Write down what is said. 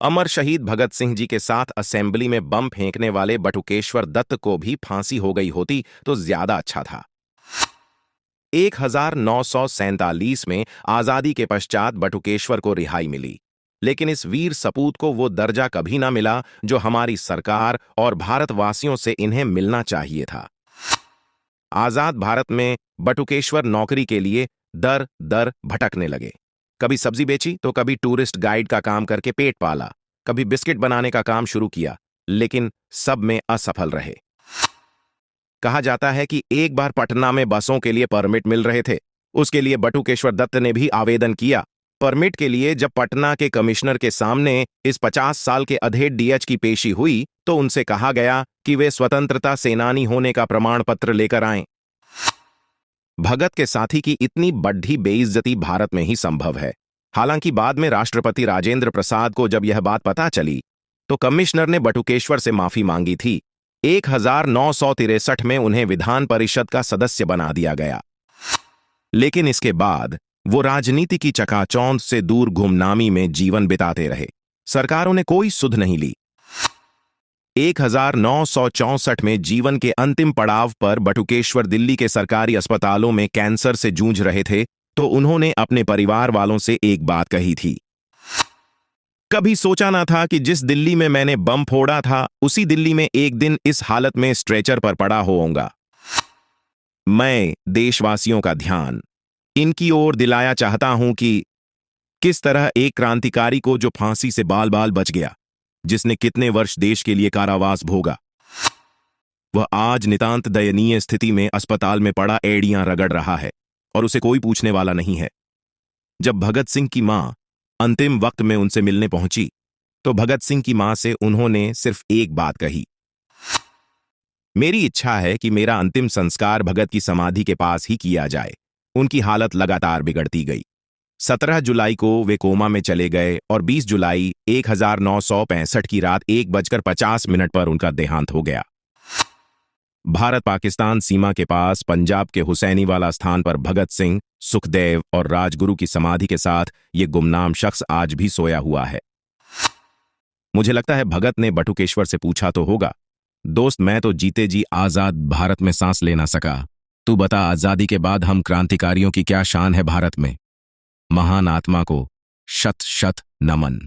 अमर शहीद भगत सिंह जी के साथ असेंबली में बम फेंकने वाले बटुकेश्वर दत्त को भी फांसी हो गई होती तो ज्यादा अच्छा था। 1947 में आजादी के पश्चात बटुकेश्वर को रिहाई मिली, लेकिन इस वीर सपूत को वो दर्जा कभी ना मिला जो हमारी सरकार और भारतवासियों से इन्हें मिलना चाहिए था। आजाद भारत में बटुकेश्वर नौकरी के लिए दर दर भटकने लगे। कभी सब्जी बेची तो कभी टूरिस्ट गाइड का काम करके पेट पाला, कभी बिस्किट बनाने का काम शुरू किया, लेकिन सब में असफल रहे। कहा जाता है कि एक बार पटना में बसों के लिए परमिट मिल रहे थे। उसके लिए बटुकेश्वर दत्त ने भी आवेदन किया। परमिट के लिए जब पटना के कमिश्नर के सामने इस 50 साल के अधेड़ डीएच की पेशी हुई तो उनसे कहा गया कि वे स्वतंत्रता सेनानी होने का प्रमाण पत्र लेकर आएं। भगत के साथी की इतनी बड्ढी बेइज्जती भारत में ही संभव है। हालांकि बाद में राष्ट्रपति राजेंद्र प्रसाद को जब यह बात पता चली तो कमिश्नर ने बटुकेश्वर से माफी मांगी थी। 1963 में उन्हें विधान परिषद का सदस्य बना दिया गया, लेकिन इसके बाद वो राजनीति की चकाचौंध से दूर गुमनामी में जीवन बिताते रहे। सरकारों ने कोई सुध नहीं ली। 1964 में जीवन के अंतिम पड़ाव पर बटुकेश्वर दिल्ली के सरकारी अस्पतालों में कैंसर से जूझ रहे थे तो उन्होंने अपने परिवार वालों से एक बात कही थी। कभी सोचा ना था कि जिस दिल्ली में मैंने बम फोड़ा था उसी दिल्ली में एक दिन इस हालत में स्ट्रेचर पर पड़ा होऊंगा। मैं देशवासियों का ध्यान इनकी ओर दिलाया चाहता हूं कि किस तरह एक क्रांतिकारी को जो फांसी से बाल बाल बच गया, जिसने कितने वर्ष देश के लिए कारावास भोगा, वह आज नितांत दयनीय स्थिति में अस्पताल में पड़ा एड़ियां रगड़ रहा है और उसे कोई पूछने वाला नहीं है। जब भगत सिंह की मां अंतिम वक्त में उनसे मिलने पहुंची तो भगत सिंह की मां से उन्होंने सिर्फ एक बात कही, मेरी इच्छा है कि मेरा अंतिम संस्कार भगत की समाधि के पास ही किया जाए। उनकी हालत लगातार बिगड़ती गई। 17 जुलाई को वे कोमा में चले गए और 20 जुलाई 1965 की रात 1:50 पर उनका देहांत हो गया। भारत पाकिस्तान सीमा के पास पंजाब के हुसैनीवाला स्थान पर भगत सिंह, सुखदेव और राजगुरु की समाधि के साथ ये गुमनाम शख्स आज भी सोया हुआ है। मुझे लगता है भगत ने बटुकेश्वर से पूछा तो होगा, दोस्त मैं तो जीते जी आजाद भारत में सांस ले ना सका, तू बता आजादी के बाद हम क्रांतिकारियों की क्या शान है भारत में। महान आत्मा को शत शत नमन।